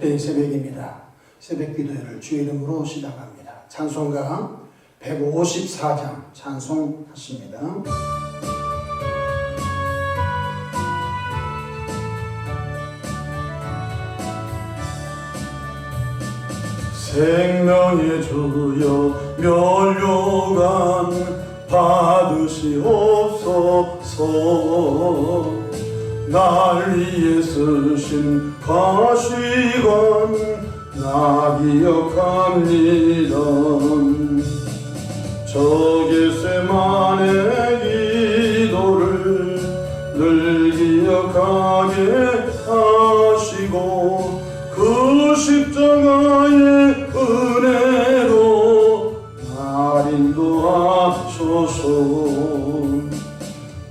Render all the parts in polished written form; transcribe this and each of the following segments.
복된 새벽입니다. 새벽 기도회를 주의 이름으로 시작합니다. 찬송가 154장 찬송하십니다. 생명의 주여 면류관 받으시옵소서. 날 위해 쓰신 가시관 나 기억합니다. 저 겟세마네 기도를 늘 기억하게 하시고 그 십자가의 은혜로 날 인도하소서.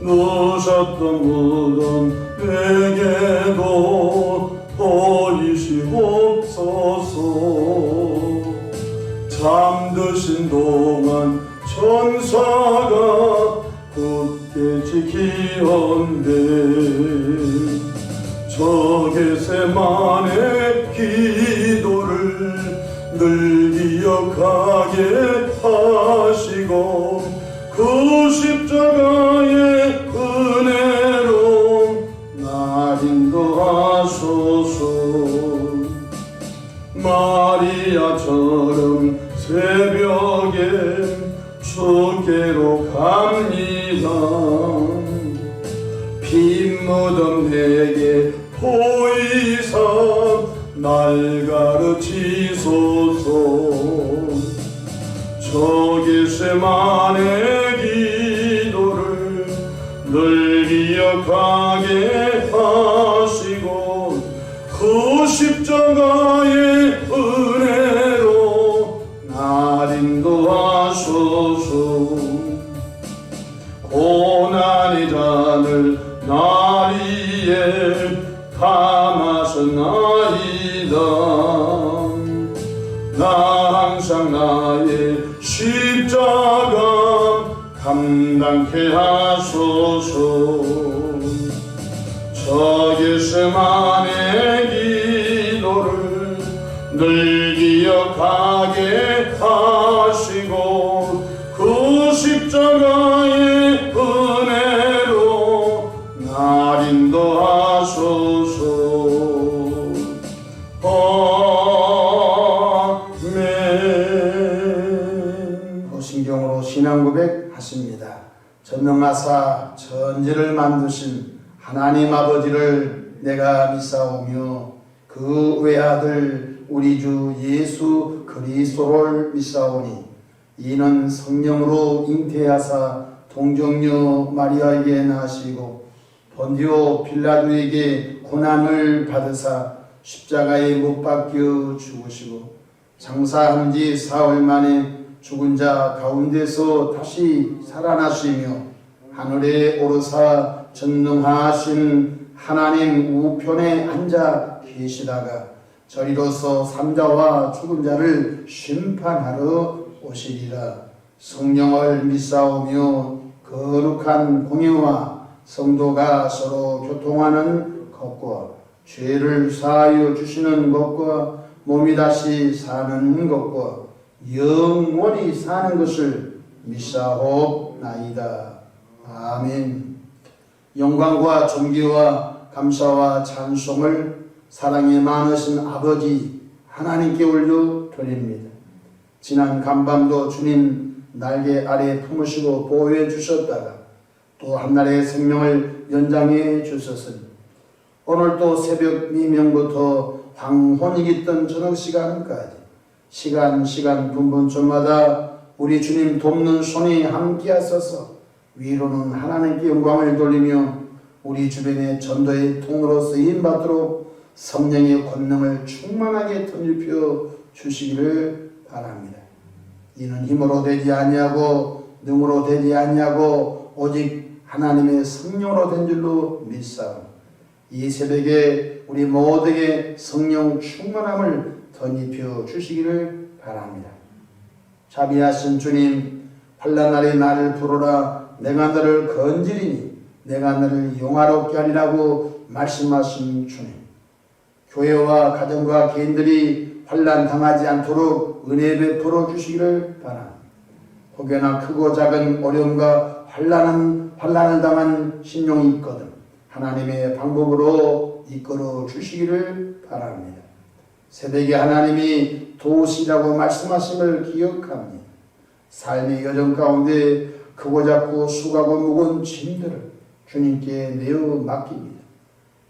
누셨던 무덤 내게도 보이시옵소서. 잠드신 동안 천사가 굳게 지키었네. 저 겟세마네 기도를 늘 기억하게 하시고 그 십자가의 은혜로 날 인도하소서. 마리아처럼 새벽에 주께로 갑니다. 빈 무덤 내게 보이사 날 가르치소서. 저 겟세마네 기도를 늘 기억하게 하시고 그 십자가의 은혜로 날 인도하소서. 고난의 잔을 날 위에 담아셨나이다. 나 항상 나의 십자가 감당케 하소서. 저 겟세마네 기도를 늘 기억하게 하시고 그 십자가의 은혜로 날 인도하소서. 아멘. 도신경으로 신앙 고백하십니다. 전능하사 천지를 만드신 하나님 아버지를 내가 믿사오며 그 외아들 우리 주 예수 그리스도를 믿사오니 이는 성령으로 잉태하사 동정녀 마리아에게 나시고 본디오 빌라도에게 고난을 받으사 십자가에 못 박혀 죽으시고 장사한 지 사흘 만에 죽은 자 가운데서 다시 살아나시며 하늘에 오르사 전능하신 하나님 우편에 앉아 계시다가 저리로서 산자와 죽은 자를 심판하러 오시리라. 성령을 믿사오며 거룩한 공예와 성도가 서로 교통하는 것과 죄를 사하여 주시는 것과 몸이 다시 사는 것과 영원히 사는 것을 믿사옵나이다. 아멘. 영광과 존귀와 감사와 찬송을 사랑이 많으신 아버지 하나님께 올려 드립니다. 지난 간밤도 주님 날개 아래 품으시고 보호해 주셨다가 또 한날의 생명을 연장해 주셨으니 오늘 또 새벽 미명부터 황혼이 깃던 저녁 시간까지 시간 분분초마다 우리 주님 돕는 손이 함께 하소서. 위로는 하나님께 영광을 돌리며 우리 주변의 전도의 통로로 쓰임받도록 성령의 권능을 충만하게 덧입혀 주시기를 바랍니다. 이는 힘으로 되지 아니하고 능으로 되지 아니하고 오직 하나님의 성령으로 된 줄로 믿사오니 이 새벽에 우리 모두에게 성령 충만함을 덧입혀 주시기를 바랍니다. 자비하신 주님, 환난날에 나를 부르라. 내가 너를 건지리니 내가 너를 용화롭게 하리라고 말씀하신 주님, 교회와 가정과 개인들이 환난 당하지 않도록 은혜 베풀어 주시기를 바랍니다. 혹여나 크고 작은 어려움과 환난을 당한 신용이 있거든 하나님의 방법으로 이끌어 주시기를 바랍니다. 새벽에 하나님이 도우시라고 말씀하심을 기억합니다. 삶의 여정 가운데 크고 작고 수고하고 무거운 짐들을 주님께 내어 맡깁니다.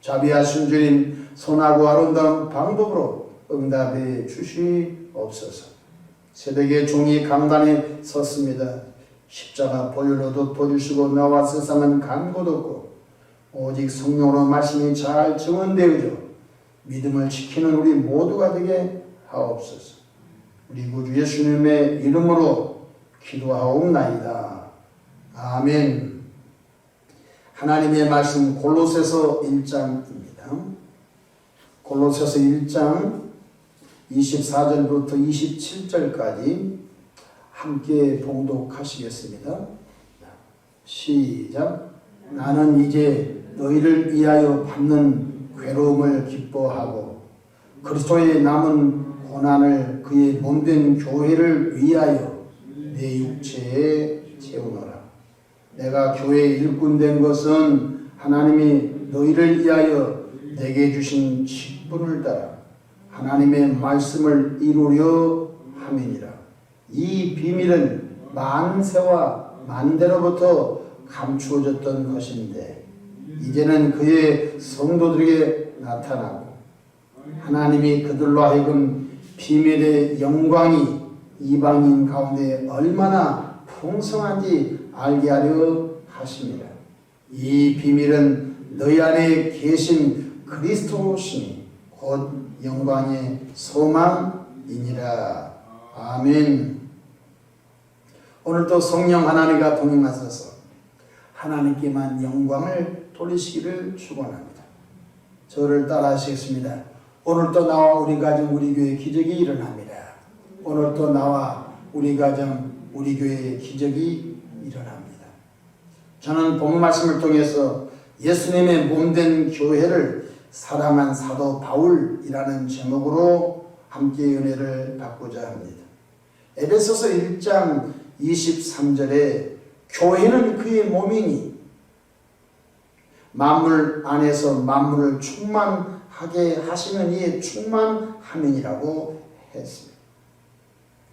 자비하신 주님 선하고 아름다운 방법으로 응답해 주시옵소서. 새벽에 종이 강단에 섰습니다. 십자가 보혈로 덮어주시고 나와 세상은 간 곳 없고 오직 성령으로 말씀이 잘 증언되어져 믿음을 지키는 우리 모두가 되게 하옵소서. 우리 구주 예수님의 이름으로 기도하옵나이다. 아멘. 하나님의 말씀 골로새서 1장입니다. 골로새서 1장 24절부터 27절까지 함께 봉독하시겠습니다. 시작. 나는 이제 너희를 위하여 받는 괴로움을 기뻐하고 그리스도의 남은 고난을 그의 몸된 교회를 위하여 내 육체에 채우노라. 내가 교회의 일꾼 된 것은 하나님이 너희를 위하여 내게 주신 직분을 따라 하나님의 말씀을 이루려 함이니라. 이 비밀은 만세와 만대로부터 감추어졌던 것인데 이제는 그의 성도들에게 나타나고 하나님이 그들로 하여금 비밀의 영광이 이방인 가운데 얼마나 풍성한지 알게 하려 하십니다. 이 비밀은 너희 안에 계신 그리스도시니 곧 영광의 소망이니라. 아멘. 오늘도 성령 하나님과 동행하셔서 하나님께만 영광을 돌리시기를 축원합니다. 저를 따라 하시겠습니다. 오늘도 나와 우리 가정 우리 교회 기적이 일어납니다. 오늘도 나와 우리 가정 우리 교회의 기적이 일어납니다. 저는 본 말씀을 통해서 예수님의 몸된 교회를 사랑한 사도 바울이라는 제목으로 함께 은혜를 받고자 합니다. 에베소서 1장 23절에 교회는 그의 몸이니 만물 안에서 만물을 충만하게 하시는 이의 충만함이라고 했습니다.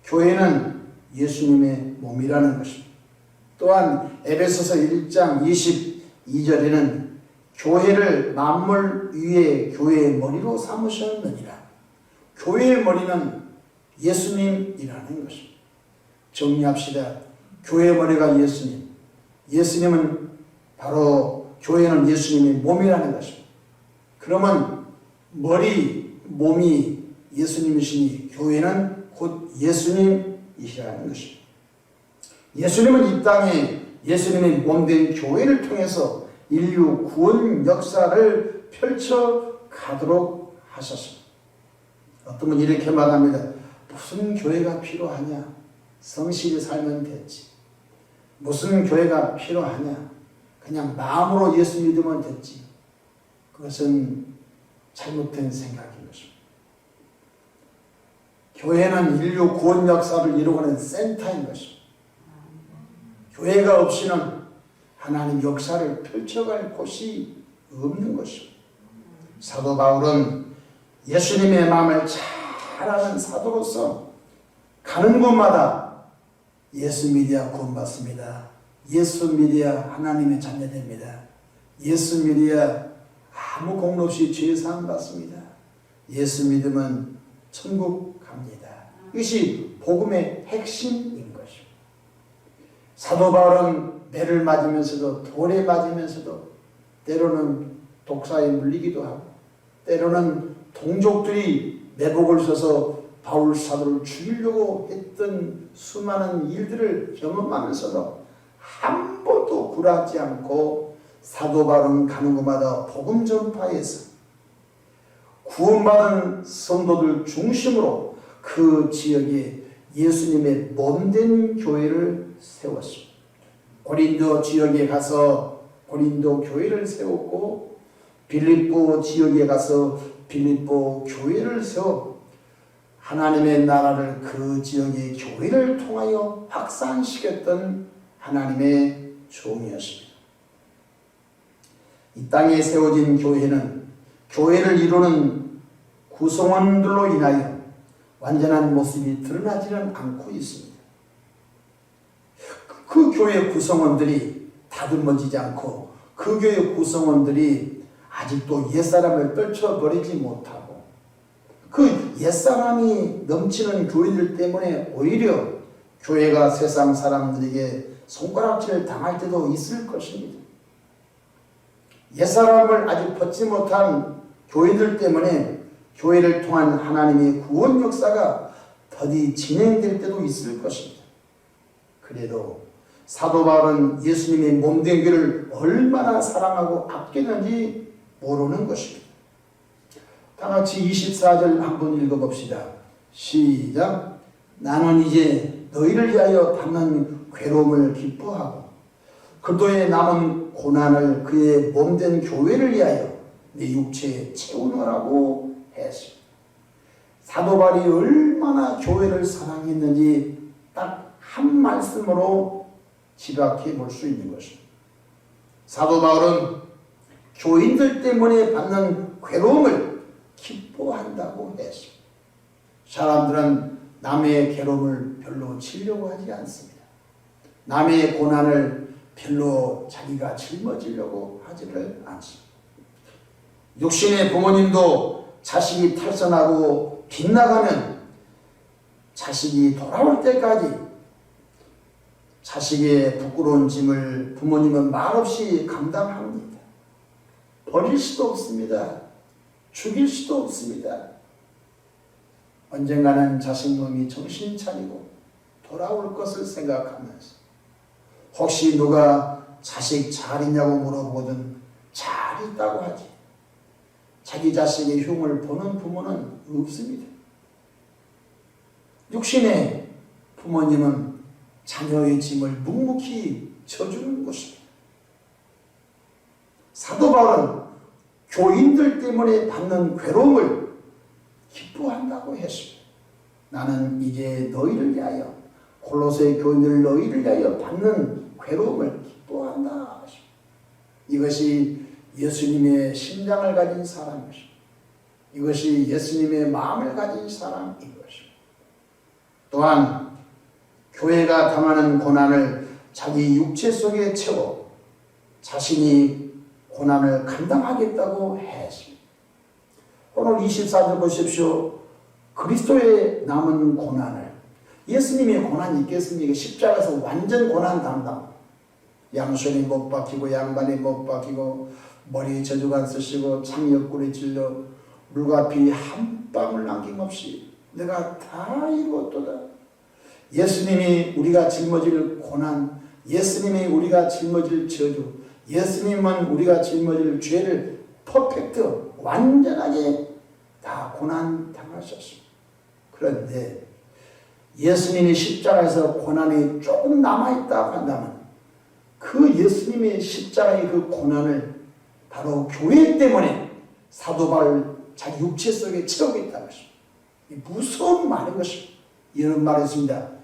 교회는 예수님의 몸이라는 것입니다. 또한 에베소서 1장 22절에는 교회를 만물 위에 교회의 머리로 삼으셨느니라. 교회의 머리는 예수님이라는 것입니다. 정리합시다. 교회의 머리가 예수님. 예수님은 바로 교회는 예수님의 몸이라는 것입니다. 그러면 몸이 예수님이시니 교회는 곧 예수님이시라는 것입니다. 예수님은 이 땅에 예수님의 몸된 교회를 통해서 인류 구원 역사를 펼쳐 가도록 하셨습니다. 어떤 분이 이렇게 말합니다. 무슨 교회가 필요하냐? 성실히 살면 됐지. 무슨 교회가 필요하냐? 그냥 마음으로 예수 믿으면 됐지. 그것은 잘못된 생각인 것입니다. 교회는 인류 구원 역사를 이루고는 센터인 것입니다. 교회가 없이는 하나님 역사를 펼쳐갈 곳이 없는 것입니다. 사도 바울은 예수님의 마음을 잘 아는 사도로서 가는 곳마다 예수 믿어야 구원받습니다. 예수 믿어야 하나님의 자녀됩니다. 예수 믿어야 아무 공로 없이 죄 사함 받습니다. 예수 믿으면 천국 갑니다. 이것이 복음의 핵심인 것입니다. 사도 바울은 매를 맞으면서도 돌에 맞으면서도 때로는 독사에 물리기도 하고 때로는 동족들이 매복을 써서 바울 사도를 죽이려고 했던 수많은 일들을 경험하면서도 한 번도 굴하지 않고 사도 바울은 가는 곳마다 복음 전파에서 구원받은 성도들 중심으로 그 지역에 예수님의 몸된 교회를 세웠습니다. 고린도 지역에 가서 고린도 교회를 세웠고 빌립보 지역에 가서 빌립보 교회를 세워 하나님의 나라를 그 지역의 교회를 통하여 확산시켰던 하나님의 종이었습니다. 이 땅에 세워진 교회는 교회를 이루는 구성원들로 인하여 완전한 모습이 드러나지는 않고 있습니다. 그 교회 구성원들이 다듬어지지 않고 그 교회 구성원들이 아직도 옛사람을 떨쳐버리지 못하고 그 옛사람이 넘치는 교회들 때문에 오히려 교회가 세상 사람들에게 손가락질 당할 때도 있을 것입니다. 옛사람을 아직 벗지 못한 교회들 때문에 교회를 통한 하나님의 구원 역사가 더디 진행될 때도 있을 것입니다. 그래도 사도 바울은 예수님의 몸된 교회를 얼마나 사랑하고 아끼는지 모르는 것입니다. 다 같이 24절 한번 읽어봅시다. 시작. 나는 이제 너희를 위하여 받는 괴로움을 기뻐하고 그도의 남은 고난을 그의 몸된 교회를 위하여 내 육체에 채우노라고 했습니다. 사도 바울이 얼마나 교회를 사랑했는지 딱 한 말씀으로 지각해 볼 수 있는 것입니다. 사도 바울은 교인들 때문에 받는 괴로움을 기뻐한다고 했습니다. 사람들은 남의 괴로움을 별로 치려고 하지 않습니다. 남의 고난을 별로 자기가 짊어지려고 하지를 않습니다. 육신의 부모님도 자식이 탈선하고 빗나가면 자식이 돌아올 때까지 자식의 부끄러운 짐을 부모님은 말없이 감당합니다. 버릴 수도 없습니다. 죽일 수도 없습니다. 언젠가는 자식 놈이 정신 차리고 돌아올 것을 생각하면서 혹시 누가 자식 잘 있냐고 물어보거든 잘 있다고 하지. 자기 자식의 흉을 보는 부모는 없습니다. 육신의 부모님은 자녀의 짐을 묵묵히 져주는 것입니다. 사도 바울은 교인들 때문에 받는 괴로움을 기뻐한다고 했습니다. 나는 이제 너희를 위하여 골로새 교인들 너희를 위하여 받는 괴로움을 기뻐한다. 이것이 예수님의 심장을 가진 사람이십니다. 이것이 예수님의 마음을 가진 사람인 것입니다. 또한 교회가 당하는 고난을 자기 육체 속에 채워 자신이 고난을 감당하겠다고 했습니다. 오늘 24절 보십시오. 그리스도의 남은 고난을 예수님의 고난이 있겠습니까? 십자가에서 완전 고난 담당. 양손이 못 박히고 양발이 못 박히고 머리에 저주관 쓰시고 창 옆구리 찔러 물과 피 한 방울 남김없이 내가 다 이루었도다. 예수님이 우리가 짊어질 고난, 예수님이 우리가 짊어질 저주, 예수님은 우리가 짊어질 죄를 퍼펙트 완전하게 다 고난 당하셨습니다. 그런데 예수님이 십자가에서 고난이 조금 남아있다고 한다면 그 예수님의 십자가의 그 고난을 바로 교회 때문에 사도 바울 자기 육체 속에 채우고 있다는 것입니다. 무서운 말인 것입니다. 이런 말이 있습니다.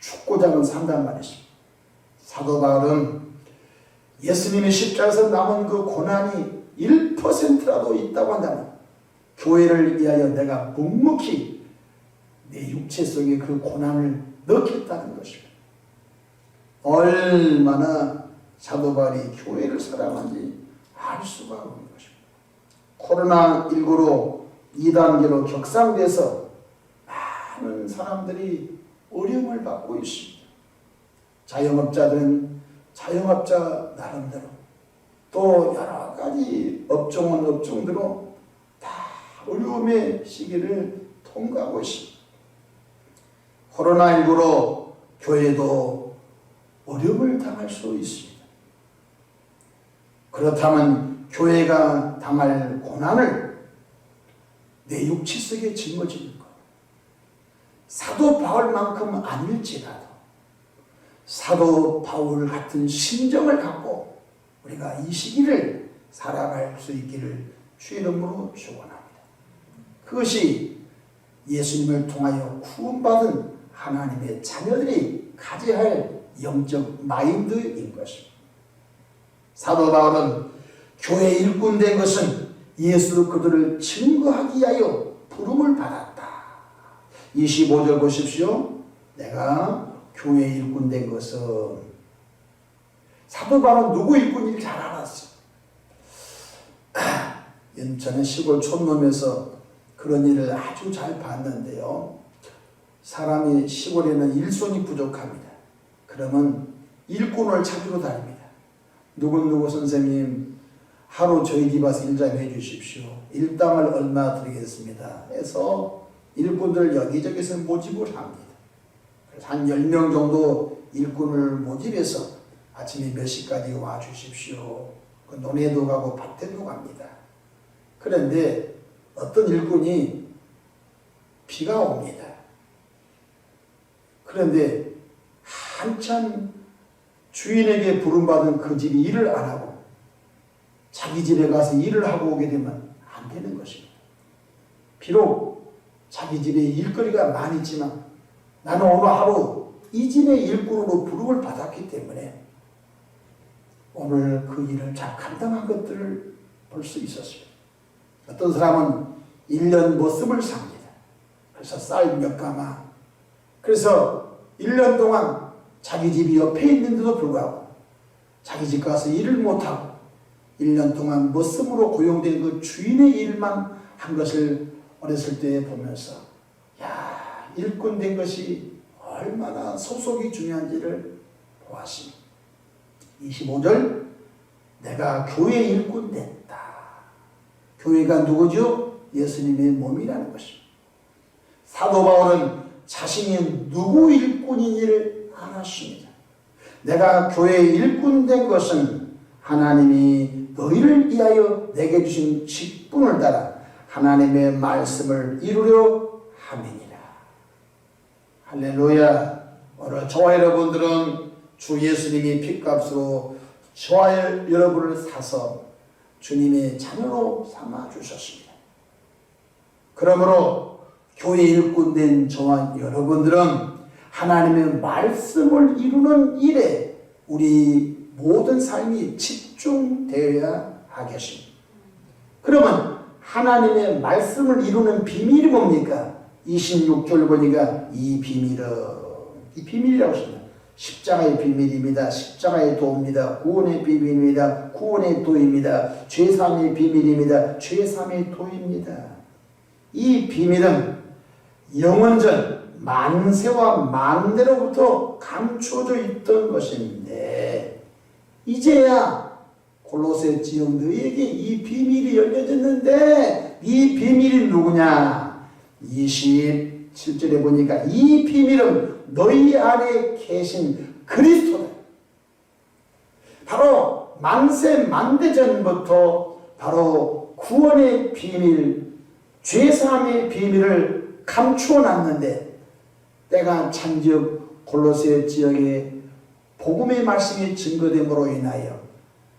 축구장은 산단 말이십니다. 사도 바울은 예수님의 십자가에서 남은 그 고난이 1%라도 있다고 한다면 교회를 위하여 내가 묵묵히 내 육체 속에 그 고난을 넣겠다는 것입니다. 얼마나 사도 바울이 교회를 사랑하는지 알 수가 없는 것입니다. 코로나19로 2단계로 격상돼서 많은 사람들이 어려움을 받고 있습니다. 자영업자들은 자영업자 나름대로 또 여러 가지 업종은 업종대로 다 어려움의 시기를 통과하고 있습니다. 코로나19로 교회도 어려움을 당할 수 있습니다. 그렇다면 교회가 당할 고난을 내 육체 속에 짊어지는 것, 사도 바울만큼 아닐지라도 사도 바울 같은 심정을 갖고 우리가 이 시기를 살아갈 수 있기를 주의 이름으로 축원합니다. 그것이 예수님을 통하여 구원받은 하나님의 자녀들이 가져야 할 영적 마인드인 것입니다. 사도 바울은 교회 일꾼 된 것은 예수 그들을 증거하기 위하여 부름을 받았다. 25절 보십시오. 내가 교회 일꾼 된 것은, 사도 바울은 누구 일꾼인지 잘 알았어요. 저는 시골 촌놈에서 그런 일을 아주 잘 봤는데요. 사람이 시골에는 일손이 부족합니다. 그러면 일꾼을 찾으러 다닙니다. 누구누구 선생님, 하루 저희 집 와서 일 좀 해주십시오. 일당을 얼마 드리겠습니다. 해서 일꾼들 여기저기서 모집을 합니다. 그래서 한 10명 정도 일꾼을 모집해서 아침에 몇 시까지 와 주십시오. 그 논에도 가고 밭에도 갑니다. 그런데 어떤 일꾼이 비가 옵니다. 그런데 한참 주인에게 부름받은 그 집이 일을 안 하고 자기 집에 가서 일을 하고 오게 되면 안 되는 것입니다. 비록 자기 집에 일거리가 많이 있지만 나는 오늘 하루 이 집의 일꾼으로 부름을 받았기 때문에 오늘 그 일을 잘 감당한 것들을 볼 수 있었습니다. 어떤 사람은 1년 머슴을 삽니다. 그래서 쌀 몇 가마. 그래서 1년 동안 자기 집이 옆에 있는데도 불구하고 자기 집 가서 일을 못하고 1년 동안 머슴으로 고용된 그 주인의 일만 한 것을 어렸을 때 보면서, 야, 일꾼 된 것이 얼마나 소속이 중요한지를 보았습니다. 25절, 내가 교회 일꾼 됐다. 교회가 누구죠? 예수님의 몸이라는 것입니다. 사도 바울은 자신이 누구 일꾼인지를 알았습니다. 내가 교회 일꾼 된 것은 하나님이 너희를 위하여 내게 주신 직분을 따라 하나님의 말씀을 이루려 함이니라. 할렐루야. 오늘 저와 여러분들은 주 예수님이 핏값으로 저와 여러분을 사서 주님의 자녀로 삼아 주셨습니다. 그러므로 교회 일꾼 된 저와 여러분들은 하나님의 말씀을 이루는 일에 우리 모든 삶이 집중되어야 하겠습니다. 그러면 하나님의 말씀을 이루는 비밀이 뭡니까? 26절 보니까 이 비밀이라고 했습니다. 십자가의 비밀입니다. 십자가의 도입니다. 구원의 비밀입니다. 구원의 도입니다. 죄사함의 비밀입니다. 죄사함의 도입니다. 이 비밀은 영원전 만세와 만대로부터 감추어져 있던 것인데 이제야 골로새 지역 너희에게 이 비밀이 열려졌는데 이 비밀이 누구냐? 27절에 보니까 이 비밀은 너희 안에 계신 그리스도다. 바로 만세 만대전부터 바로 구원의 비밀, 죄사함의 비밀을 감추어놨는데 때가 찬즉 골로새 지역에 복음의 말씀이 증거됨으로 인하여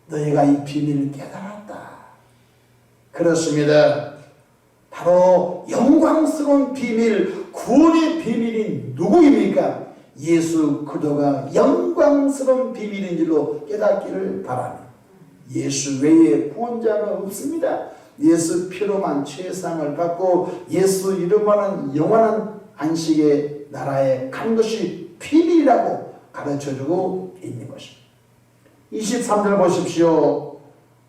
너희가 이 비밀을 깨달았다. 그렇습니다. 바로 영광스러운 비밀, 구원의 비밀이 누구입니까? 예수 그리스도가 영광스러운 비밀인 줄로 깨닫기를 바랍니다. 예수 외에 구원자가 없습니다. 예수 피로만 죄사함을 받고 예수 이름만은 영원한 안식의 나라에 간 것이 비밀이라고 가르쳐주고 있는 것입니다. 23절 보십시오.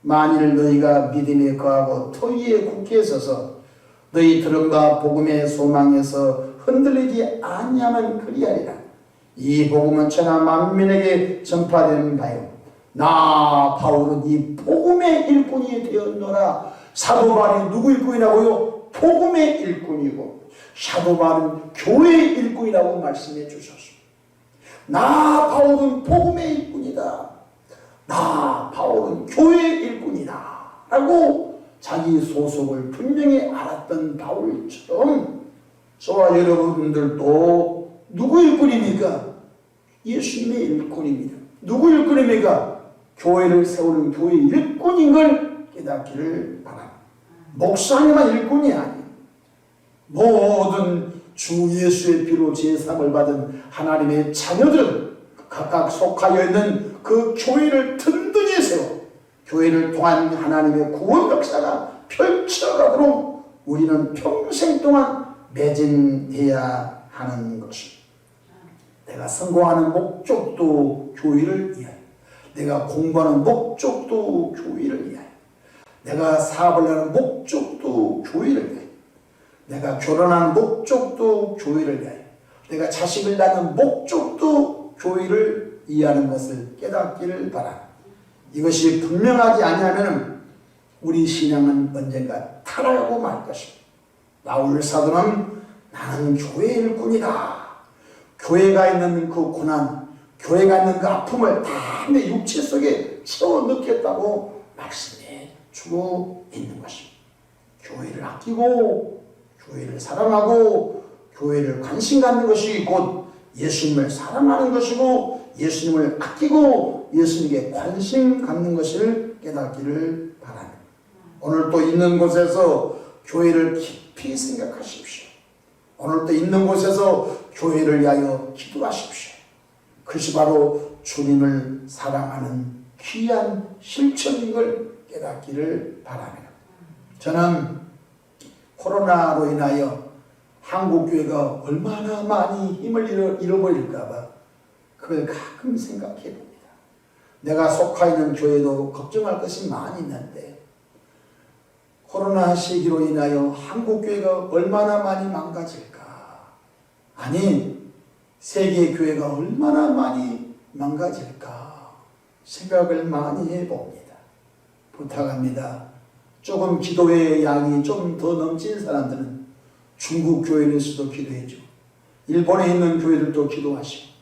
만일 너희가 믿음에 거하고 토의에 굳게 서서 너희 들음과 복음의 소망에서 흔들리지 아니하면 그리하리라. 이 복음은 천하 만민에게 전파되는 바요. 나 바울은 이 복음의 일꾼이 되었노라. 사도 바울이 누구 일꾼이라고요? 복음의 일꾼이고 사도 바울은 교회의 일꾼이라고 말씀해 주셨습니다. 나 바울은 복음의 일꾼이다. 나 바울은 교회의 일꾼이다. 라고 자기 소속을 분명히 알았던 바울처럼 저와 여러분들도 누구 일꾼입니까? 예수님의 일꾼입니다. 누구 일꾼입니까? 교회를 세우는 교회 일꾼인 걸 깨닫기를 바랍니다. 목사님만 일꾼이 아니에요. 모든 주 예수의 피로 제사함을 받은 하나님의 자녀들은 각각 속하여 있는 그 교회를 든든히 세워 교회를 통한 하나님의 구원 역사가 펼쳐가도록 우리는 평생 동안 매진해야 하는 것입니다. 내가 성공하는 목적도 교회를 위하여, 내가 공부하는 목적도 교회를 위하여, 내가 사업을 하는 목적도 교회를 위하여, 내가 결혼하는 목적도 교회를 위하여, 내가 자식을 낳는 목적도 교회를 위하는 것을 깨닫기를 바랍니다. 이것이 분명하지 아니하면 우리 신앙은 언젠가 타락하고 말 것입니다. 바울 사도는 나는 교회의 일꾼이다. 교회가 있는 그 고난, 교회가 있는 그 아픔을 다 내 육체 속에 채워 넣겠다고 말씀해 주고 있는 것입니다. 교회를 아끼고 교회를 사랑하고 교회를 관심 갖는 것이 곧 예수님을 사랑하는 것이고 예수님을 아끼고 예수님께 관심 갖는 것을 깨닫기를 바랍니다. 오늘 또 있는 곳에서 교회를 깊이 생각하십시오. 오늘 또 있는 곳에서 교회를 위하여 기도하십시오. 그것이 바로 주님을 사랑하는 귀한 실천인 걸 깨닫기를 바랍니다. 저는 코로나로 인하여 한국교회가 얼마나 많이 힘을 잃어버릴까 봐 그걸 가끔 생각해 봅니다. 내가 속하 있는 교회도 걱정할 것이 많이 있는데 코로나 시기로 인하여 한국교회가 얼마나 많이 망가질까? 아니, 세계교회가 얼마나 많이 망가질까? 생각을 많이 해봅니다. 부탁합니다. 조금 기도의 양이 좀 더 넘친 사람들은 중국 교회에서도 기도해줘. 일본에 있는 교회들도 기도하시고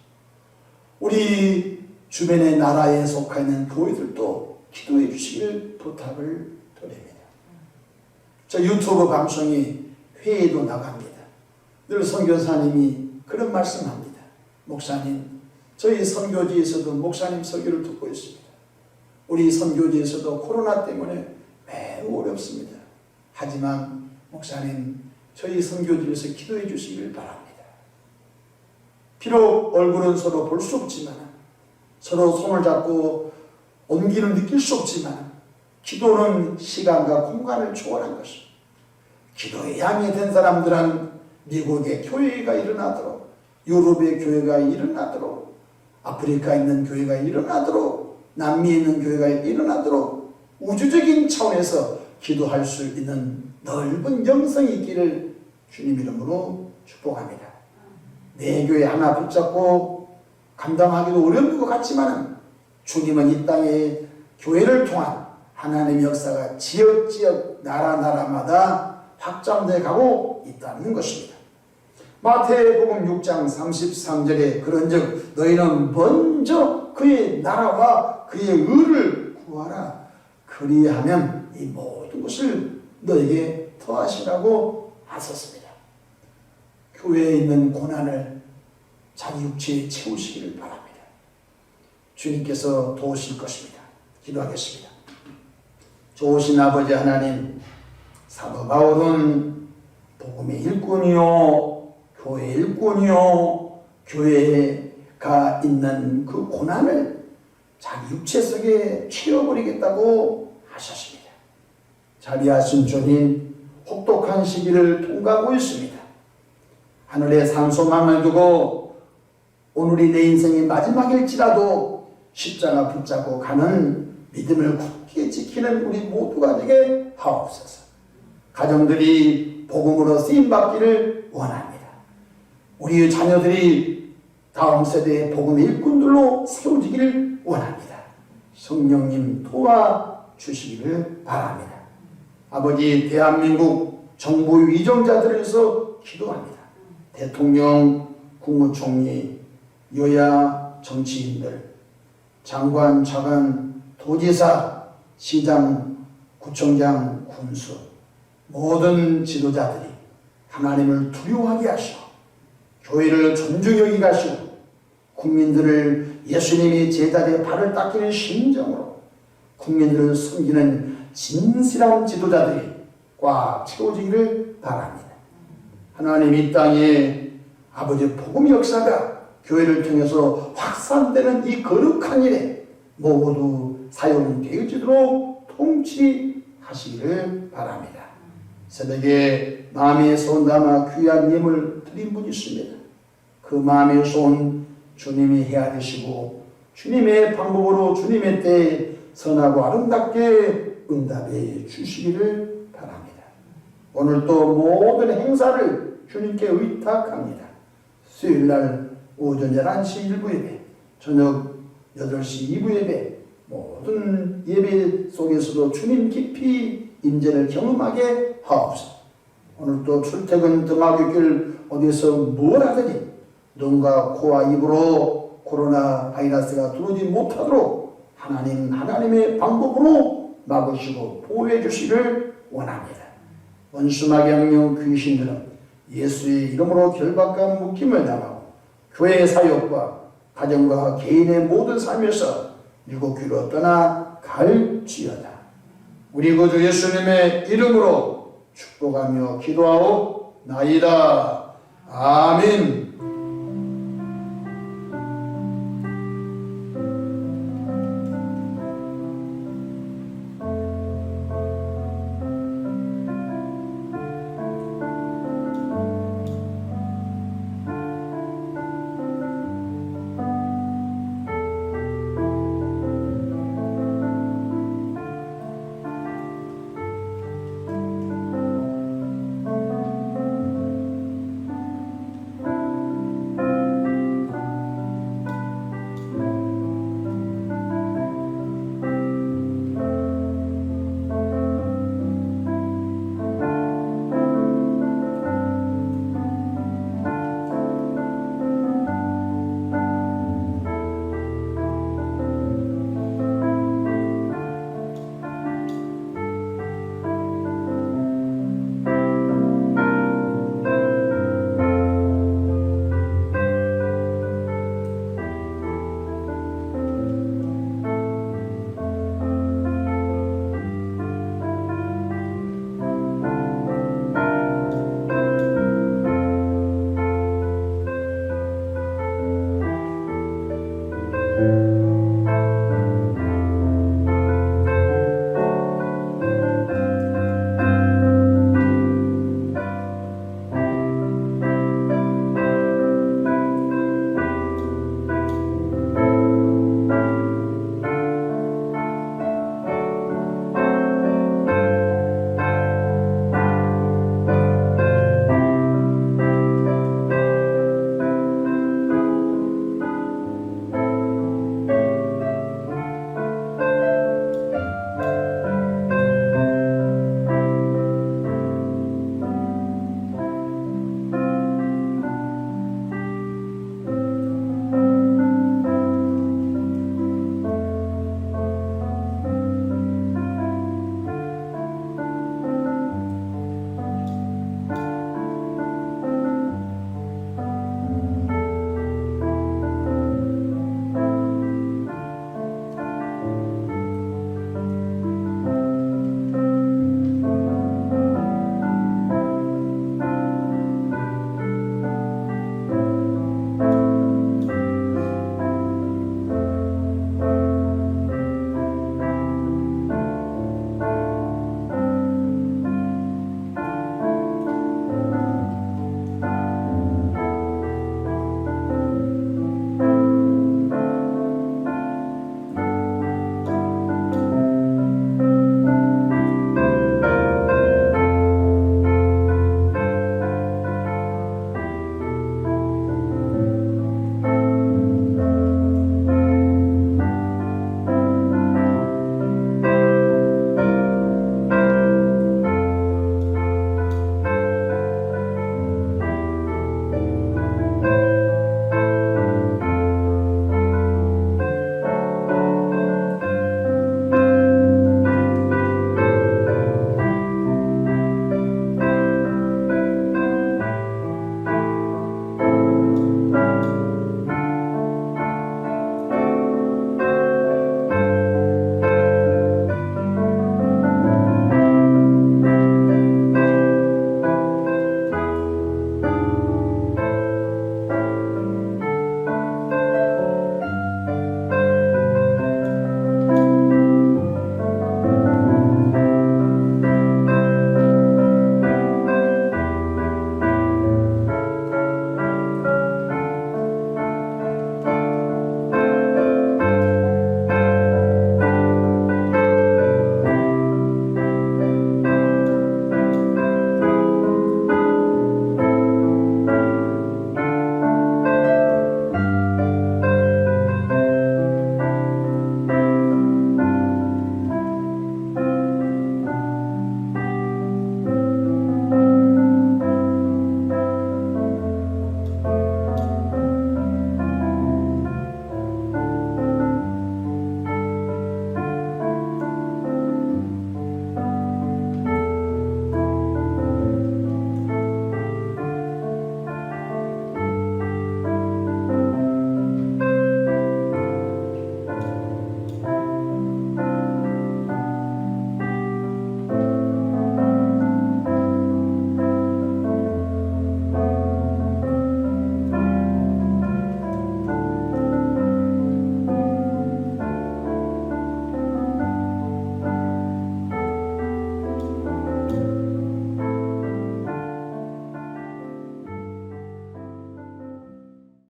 우리 주변의 나라에 속해 있는 교회들도 기도해 주시길 부탁을 드립니다. 저 유튜브 방송이 회의도 나갑니다. 늘 선교사님이 그런 말씀합니다. 목사님, 저희 선교지에서도 목사님 설교를 듣고 있습니다. 우리 선교지에서도 코로나 때문에 매우 어렵습니다. 하지만 목사님, 저희 선교지에서 기도해 주시길 바랍니다. 비록 얼굴은 서로 볼 수 없지만 서로 손을 잡고 온기를 느낄 수 없지만 기도는 시간과 공간을 초월한 것입니다. 기도의 양이 된 사람들은 미국의 교회가 일어나도록, 유럽의 교회가 일어나도록, 아프리카에 있는 교회가 일어나도록, 남미에 있는 교회가 일어나도록 우주적인 차원에서 기도할 수 있는 넓은 영성이 있기를 주님 이름으로 축복합니다. 내 교회 하나 붙잡고 감당하기도 어려운 것 같지만 주님은 이 땅에 교회를 통한 하나님의 역사가 지역지역 나라마다 확장되어 가고 있다는 것입니다. 마태복음 6장 33절에 그런즉 너희는 먼저 그의 나라와 그의 의를 구하라. 그리하면 이 모든 것을 너에게 더하시라고 하셨습니다. 교회에 있는 고난을 자기 육체에 채우시기를 바랍니다. 주님께서 도우실 것입니다. 기도하겠습니다. 좋으신 아버지 하나님, 사도 바울은 복음의 일꾼이요 교회의 일꾼이요 교회가 있는 그 고난을 자기 육체 속에 채워버리겠다고 하셨습니다. 자비하신 주님, 혹독한 시기를 통과하고 있습니다. 하늘에 산소망을 두고 오늘이 내 인생의 마지막일지라도 십자가 붙잡고 가는 믿음을 굳게 지키는 우리 모두가 되게 하옵소서. 가정들이 복음으로 쓰임받기를 원합니다. 우리 자녀들이 다음 세대의 복음의 일꾼들로 세워지기를 원합니다. 성령님 도와주시기를 바랍니다. 아버지, 대한민국 정부 위정자들을 위해서 기도합니다. 대통령, 국무총리, 여야 정치인들, 장관, 차관, 도지사, 시장, 구청장, 군수, 모든 지도자들이 하나님을 두려워하게 하시고 교회를 존중히 여기게 하시고 국민들을 예수님이 제자리에 발을 닦이는 심정으로 국민들을 섬기는 진실한 지도자들이 꽉 채워지기를 바랍니다. 하나님 이 땅에 아버지 복음 역사가 교회를 통해서 확산되는 이 거룩한 일에 모두 사용되어지도록 통치하시기를 바랍니다. 새벽에 마음의 손 담아 귀한 예물 드린 분이 있습니다. 그 마음의 손 주님이 헤아리시고 주님의 방법으로 주님의 때에 선하고 아름답게 응답해 주시기를 바랍니다. 오늘 또 모든 행사를 주님께 의탁합니다. 수요일날 오전 11시 1부 예배, 저녁 8시 2부 예배, 모든 예배 속에서도 주님 깊이 임재를 경험하게 하옵소서. 오늘 또 출퇴근 등하교 길 어디서 뭘 하든지 눈과 코와 입으로 코로나 바이러스가 들어오지 못하도록 하나님의 방법으로 막으시고 보호해 주시기를 원합니다. 원수마귀 악령 귀신들은 예수의 이름으로 결박과 묶임을 당하고 교회의 사역과 가정과 개인의 모든 삶에서 일곱 귀로 떠나 갈지어다. 우리 구주 예수님의 이름으로 축복하며 기도하옵나이다. 아멘.